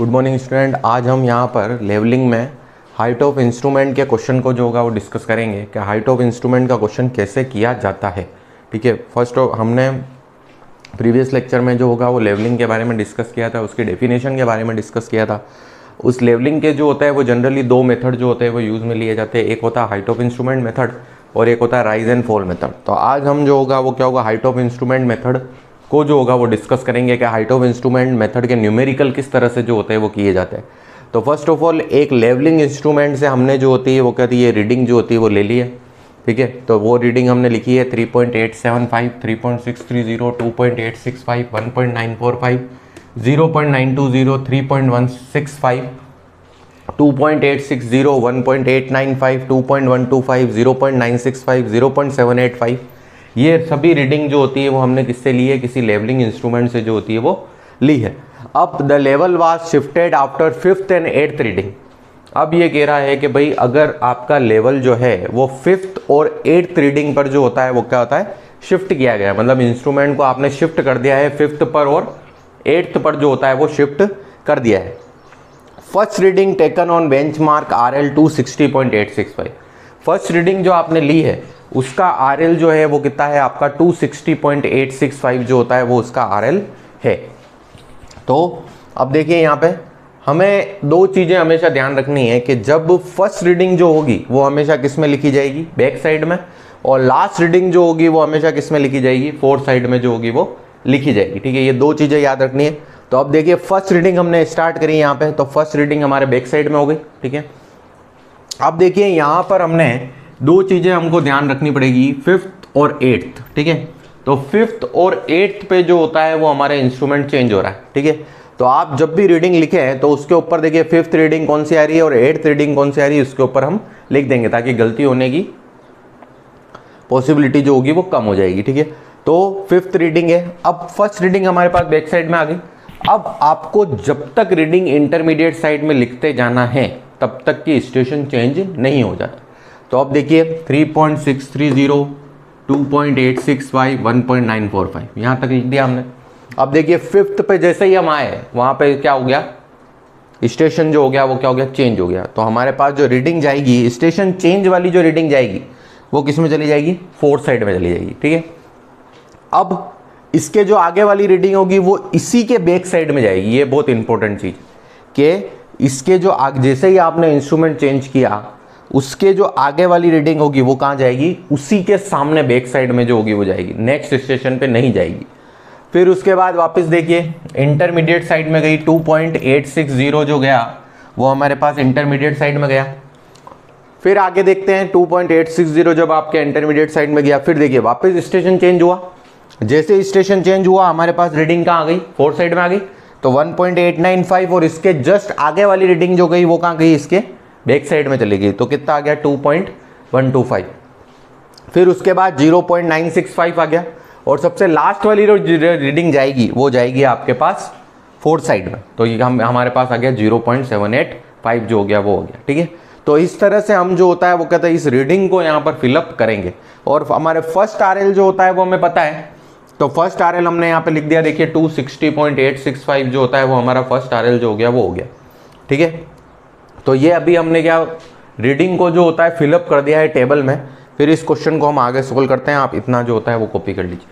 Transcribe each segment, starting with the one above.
Good morning student. आज हम यहाँ पर लेवलिंग में हाइट ऑफ इंस्ट्रूमेंट के क्वेश्चन को जो होगा वो डिस्कस करेंगे कि हाइट ऑफ इंस्ट्रूमेंट का क्वेश्चन कैसे किया जाता है। ठीक है, फर्स्ट हमने प्रीवियस लेक्चर में जो होगा वो लेवलिंग के बारे में डिस्कस किया था, उसकी डेफिनेशन के बारे में डिस्कस किया था। उस लेवलिंग के जो होता है वो जनरली दो मेथड जो होते हैं वो यूज़ में लिए जाते हैं, एक होता है हाइट ऑफ इंस्ट्रूमेंट मेथड और एक होता है राइज एंड फॉल मेथड। तो आज हम जो होगा वो क्या होगा, हाइट ऑफ इंस्ट्रूमेंट मेथड को जो होगा वो डिस्कस करेंगे कि हाइट ऑफ इंस्ट्रूमेंट मेथड के न्यूमेरिकल किस तरह से जो होते हैं वो किए जाते हैं। तो फर्स्ट ऑफ ऑल एक लेवलिंग इंस्ट्रूमेंट से हमने जो होती है वो कहती है रीडिंग जो होती है वो ले ली है। ठीक है, तो वो रीडिंग हमने लिखी है 3.875, 3.630, 2.865, 1.945, 0.920, 3.165, 2.860, 1.895, 2.125, 0.965, 0.785, ये सभी रीडिंग जो होती है वो हमने किससे ली है, किसी लेवलिंग इंस्ट्रूमेंट से जो होती है वो ली है। अब the level was shifted after 5th and 8th reading. अब ये कह रहा है कि भाई अगर आपका लेवल जो है वो 5th और 8th रीडिंग पर जो होता है वो क्या होता है, शिफ्ट किया गया है। मतलब इंस्ट्रूमेंट को आपने शिफ्ट कर दिया है 5th पर और 8th पर जो होता है वो शिफ्ट कर दिया है। First reading taken on benchmark RL 260.865। First reading जो आपने ली है उसका RL जो है वो कितना है आपका 260.865 जो होता है वो उसका RL है। तो अब देखिए यहाँ पे हमें दो चीज़ें हमेशा ध्यान रखनी है कि जब फर्स्ट रीडिंग जो होगी वो हमेशा किस में लिखी जाएगी, बैक साइड में, और लास्ट रीडिंग जो होगी वो हमेशा किस में लिखी जाएगी, फोर्थ साइड में जो होगी वो लिखी जाएगी। ठीक है, ये दो चीज़ें याद रखनी है। तो अब देखिए फर्स्ट रीडिंग हमने स्टार्ट करी यहाँ पे, तो फर्स्ट रीडिंग हमारे बैक साइड में हो गई। ठीक है, अब देखिए यहाँ पर हमने दो चीज़ें हमको ध्यान रखनी पड़ेगी, 5th और 8th। ठीक है, तो 5th और 8th पे जो होता है वो हमारे इंस्ट्रूमेंट चेंज हो रहा है। ठीक है, तो आप जब भी रीडिंग लिखें तो उसके ऊपर देखिए 5th रीडिंग कौन सी आ रही है और 8th रीडिंग कौन सी आ रही है, उसके ऊपर हम लिख देंगे ताकि गलती होने की पॉसिबिलिटी जो होगी वो कम हो जाएगी। ठीक है, तो 5th रीडिंग है। अब फर्स्ट रीडिंग हमारे पास बैक साइड में आ गई। अब आपको जब तक रीडिंग इंटरमीडिएट साइड में लिखते जाना है तब तक की स्टेशन चेंज नहीं हो जाता। तो अब देखिए 3.630, 2.865, 1.945 यहाँ तक लिख दिया हमने। अब देखिए 5th पे जैसे ही हम आए वहाँ पे क्या हो गया, स्टेशन जो हो गया वो क्या हो गया, चेंज हो गया। तो हमारे पास जो रीडिंग जाएगी, स्टेशन चेंज वाली जो रीडिंग जाएगी वो किस में चली जाएगी, फोर्थ साइड में चली जाएगी। ठीक है, अब इसके जो आगे वाली रीडिंग होगी वो इसी के बैक साइड में जाएगी। ये बहुत इंपॉर्टेंट चीज़ कि इसके जो आगे, जैसे ही आपने इंस्ट्रूमेंट चेंज किया उसके जो आगे वाली रीडिंग होगी वो कहाँ जाएगी, उसी के सामने बैक साइड में जो होगी वो जाएगी, नेक्स्ट स्टेशन पे नहीं जाएगी। फिर उसके बाद वापस देखिए इंटरमीडिएट साइड में गई, 2.860 जो गया वो हमारे पास इंटरमीडिएट साइड में गया। फिर आगे देखते हैं 2.860 जब आपके इंटरमीडिएट साइड में गया, फिर देखिए वापस स्टेशन चेंज हुआ। जैसे स्टेशन चेंज हुआ हमारे पास रीडिंग कहाँ आ गई, फोर्थ साइड में आ गई, तो 1.895, और इसके जस्ट आगे वाली रीडिंग जो गई वो कहाँ गई, इसके बैक साइड में चली गई, तो कितना आ गया 2.125। फिर उसके बाद 0.965 आ गया, और सबसे लास्ट वाली जो रीडिंग जाएगी वो जाएगी आपके पास फोर्थ साइड में, तो ये हमारे पास आ गया 0.785 जो हो गया वो हो गया। ठीक है, तो इस तरह से हम जो होता है वो कहते हैं इस रीडिंग को यहाँ पर फिलअप करेंगे। और हमारे फर्स्ट RL जो होता है वो हमें पता है, तो फर्स्ट RL हमने यहाँ पे लिख दिया, देखिए 260.865 जो होता है वो हमारा फर्स्ट RL जो हो गया वो हो गया। ठीक है, तो ये अभी हमने क्या रीडिंग को जो होता है फिलअप कर दिया है टेबल में। फिर इस क्वेश्चन को हम आगे सोल्व करते हैं, आप इतना जो होता है वो कॉपी कर लीजिए।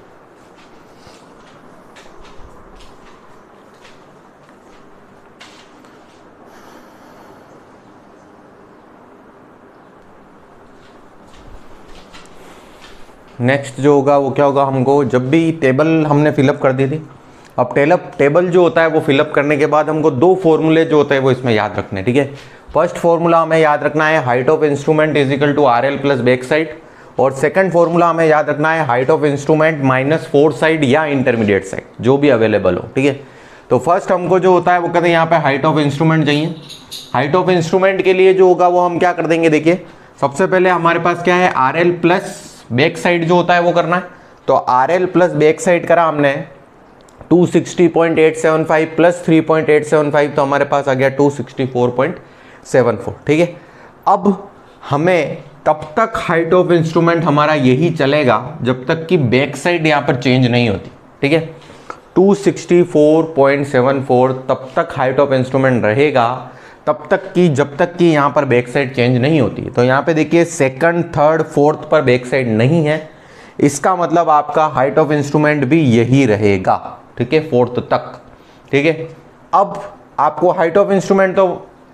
नेक्स्ट जो होगा वो क्या होगा, हमको जब भी टेबल हमने फिलअप कर दी थी, अब टेबल जो होता है वो फिलअप करने के बाद हमको दो फॉर्मूले जो होते हैं वो इसमें याद रखने। ठीक है, फर्स्ट फॉर्मूला हमें याद रखना है height of instrument is equal to RL plus back side, और सेकंड फॉर्मूला हमें याद रखना है height of instrument minus fourth side या इंटरमीडिएट साइड जो भी अवेलेबल हो। ठीक है, तो फर्स्ट हमको जो होता है वो कहते हैं यहाँ पे हाइट ऑफ इंस्ट्रूमेंट चाहिए। हाइट ऑफ इंस्ट्रूमेंट के लिए जो होगा वो हम क्या कर देंगे, देखिए सबसे पहले हमारे पास क्या है, RL प्लस बैक साइड जो होता है वो करना है। तो RL प्लस बैक साइड करा हमने 260.875 प्लस 3.875, तो हमारे पास आ गया 264.74। ठीक है, अब हमें तब तक हाइट ऑफ इंस्ट्रूमेंट हमारा यही चलेगा जब तक कि बैक साइड यहाँ पर चेंज नहीं होती। ठीक है, 264.74 तब तक हाइट ऑफ इंस्ट्रूमेंट रहेगा, तब तक कि जब तक कि यहाँ पर बैक साइड चेंज नहीं होती। तो यहाँ पे देखिए सेकंड, थर्ड, फोर्थ पर बैक साइड नहीं है, इसका मतलब आपका हाइट ऑफ इंस्ट्रूमेंट भी यही रहेगा, ठीक है, फोर्थ तक, ठीक है। अब आपको हाइट ऑफ इंस्ट्रूमेंट तो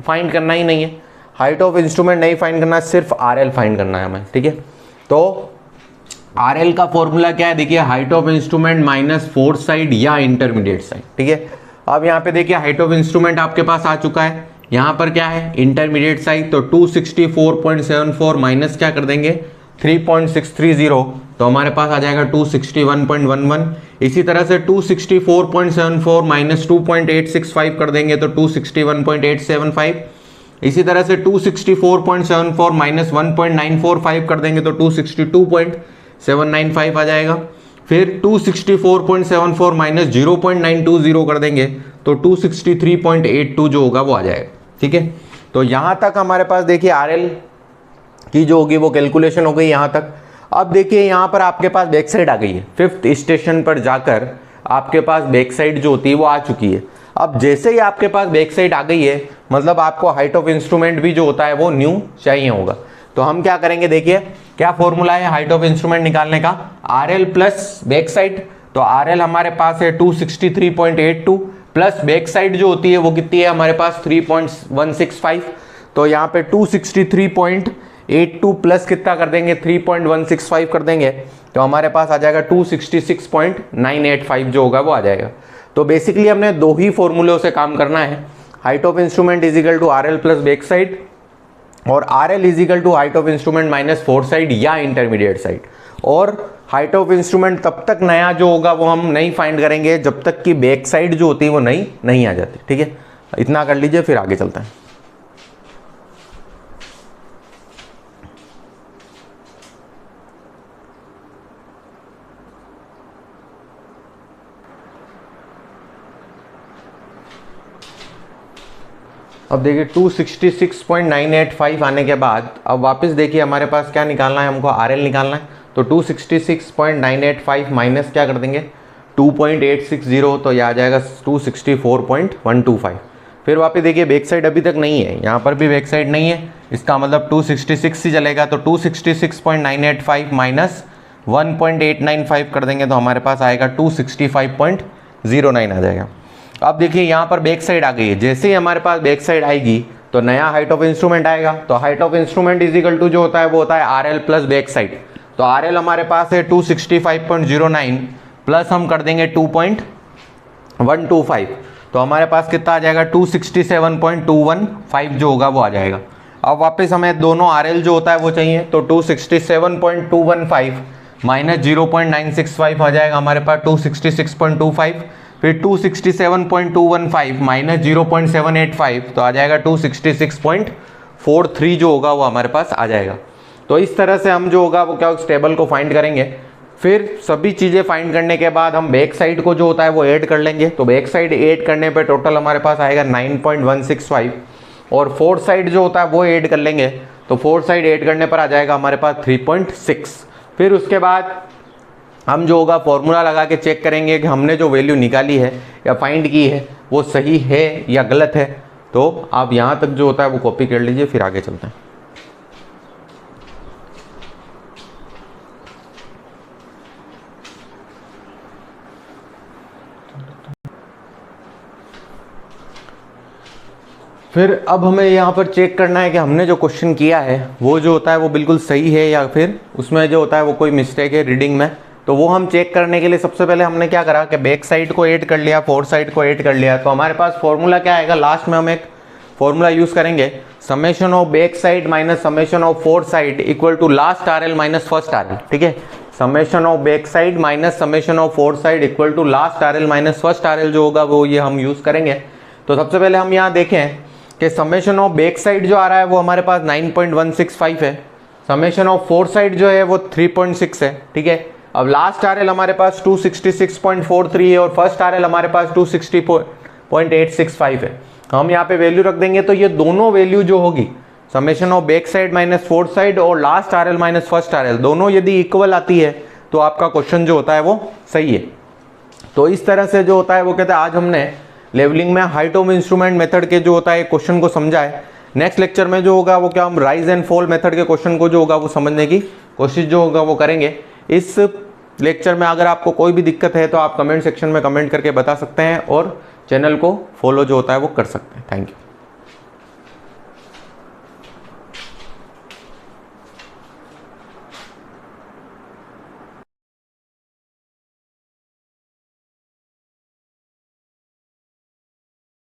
फाइंड करना ही नहीं है, हाइट ऑफ इंस्ट्रूमेंट नहीं फाइंड करना, सिर्फ आरएल फाइंड करना है हमें, ठीक है। तो आरएल का फॉर्मूला क्या है, देखिए height of instrument minus fourth side या इंटरमीडिएट साइड, ठीक है। अब यहाँ पे देखिए हाइट ऑफ इंस्ट्रूमेंट आपके पास आ चुका है, यहाँ पर क्या है इंटरमीडिएट साइड, तो 264.74 माइनस क्या कर देंगे 3.630, तो हमारे पास आ जाएगा 261.11। इसी तरह से 264.74 माइनस 2.865 कर देंगे तो 261.875। इसी तरह से 264.74 माइनस 1.945 कर देंगे तो 262.795 आ जाएगा। फिर 264.74 माइनस 0.920 कर देंगे तो 263.82 जो होगा वो आ जाएगा, ठीक है। तो यहाँ तक हमारे पास देखिए आरएल की जो होगी वो कैलकुलेशन हो गई यहाँ तक। अब देखिए यहाँ पर आपके पास बैक साइड आ गई है, फिफ्थ स्टेशन पर जाकर आपके पास बैक साइड जो होती है वो आ चुकी है। अब जैसे ही आपके पास बैक साइड आ गई है, मतलब आपको हाइट ऑफ इंस्ट्रूमेंट भी जो होता है वो न्यू चाहिए होगा। तो हम क्या करेंगे, देखिए क्या फॉर्मूला है हाइट ऑफ इंस्ट्रूमेंट निकालने का, आरएल प्लस बैक साइड। तो आरएल हमारे पास है 263.82 प्लस बैक साइड जो होती है वो कितनी है हमारे पास 3.165। तो यहाँ पे 263.82 प्लस कितना कर देंगे 3.165 कर देंगे तो हमारे पास आ जाएगा 266.985 जो होगा वो आ जाएगा। तो बेसिकली हमने दो ही फॉर्मूलों से काम करना है, height of instrument is equal to RL plus back side और RL is equal to height of instrument minus fourth side या इंटरमीडिएट साइड। और हाइट ऑफ इंस्ट्रूमेंट तब तक नया जो होगा वो हम नहीं फाइंड करेंगे जब तक कि बैक साइड जो होती है वो नहीं आ जाती, ठीक है। इतना कर लीजिए फिर आगे चलते हैं। अब देखिए 266.985 आने के बाद अब वापस देखिए हमारे पास क्या निकालना है, हमको आरएल निकालना है। तो 266.985 माइनस क्या कर देंगे 2.860 तो यह आ जाएगा 264.125। फिर वापस देखिए बैक साइड अभी तक नहीं है, यहाँ पर भी बैक साइड नहीं है, इसका मतलब 266 ही चलेगा। तो 266.985 माइनस 1.895 कर देंगे तो हमारे पास आएगा 265.09 आ जाएगा। अब देखिए यहाँ पर बैक साइड आ गई है, जैसे ही हमारे पास बैक साइड आएगी तो नया हाइट ऑफ इंस्ट्रूमेंट आएगा। तो height of instrument is equal to जो होता है वो होता है आरएल प्लस बैक साइड। तो आरएल हमारे पास है 265.09 प्लस हम कर देंगे 2.125 तो हमारे पास कितना आ जाएगा 267.215 जो होगा वो आ जाएगा। अब वापस हमें दोनों आरएल जो होता है वो चाहिए, तो 267.215 माइनस 0.965 आ जाएगा हमारे पास 266.25। फिर 267.215 माइनस 0.785 तो आ जाएगा 266.43 जो होगा वो हमारे पास आ जाएगा। तो इस तरह से हम जो होगा वो क्या उस टेबल को फाइंड करेंगे। फिर सभी चीज़ें फाइंड करने के बाद हम बैक साइड को जो होता है वो ऐड कर लेंगे। तो बैक साइड ऐड करने पे टोटल हमारे पास आएगा 9.165 और फोर्थ साइड जो होता है वो ऐड कर लेंगे। तो फोर्थ साइड ऐड करने पर आ जाएगा हमारे पास 3.6। फिर उसके बाद हम जो होगा फॉर्मूला लगा के चेक करेंगे कि हमने जो वैल्यू निकाली है या फाइंड की है वो सही है या गलत है। तो आप यहाँ तक जो होता है वो कॉपी कर लीजिए, फिर आगे चलते हैं। फिर अब हमें यहाँ पर चेक करना है कि हमने जो क्वेश्चन किया है वो जो होता है वो बिल्कुल सही है या फिर उसमें जो होता है वो कोई मिस्टेक है रीडिंग में। तो वो हम चेक करने के लिए सबसे पहले हमने क्या करा कि बैक साइड को ऐड कर लिया, फोर्थ साइड को ऐड कर लिया। तो हमारे पास फॉर्मूला क्या आएगा, लास्ट में हम एक फॉर्मूला यूज़ करेंगे, summation of back side minus summation of fourth side equal to last RL minus first RL, ठीक है। Summation of back side minus summation of fourth side equal to last RL minus first RL जो होगा वो ये हम use करेंगे। तो सबसे पहले हम यहाँ देखें कि समेशन ऑफ बैक साइड जो आ रहा है वो हमारे पास 9.165 है, समेशन ऑफ फोर्थ साइड जो है वो 3.6 है, ठीक है। अब लास्ट आरएल हमारे पास 266.43 है और फर्स्ट आरएल हमारे पास 260.865 है। हम यहाँ पे वैल्यू रख देंगे तो ये दोनों वैल्यू जो होगी summation of back side minus fourth side और last RL minus first RL दोनों यदि इक्वल आती है तो आपका क्वेश्चन जो होता है वो सही है। तो इस तरह से जो होता है वो कहते हैं आज हमने लेवलिंग में हाइट ऑफ इंस्ट्रूमेंट मेथड के जो होता है क्वेश्चन को समझा है। नेक्स्ट लेक्चर में जो होगा वो क्या हम राइज एंड फॉल मेथड के क्वेश्चन को जो होगा वो समझने की कोशिश जो होगा वो करेंगे। इस लेक्चर में अगर आपको कोई भी दिक्कत है तो आप कमेंट सेक्शन में कमेंट करके बता सकते हैं और चैनल को फॉलो जो होता है वो कर सकते हैं। Thank you.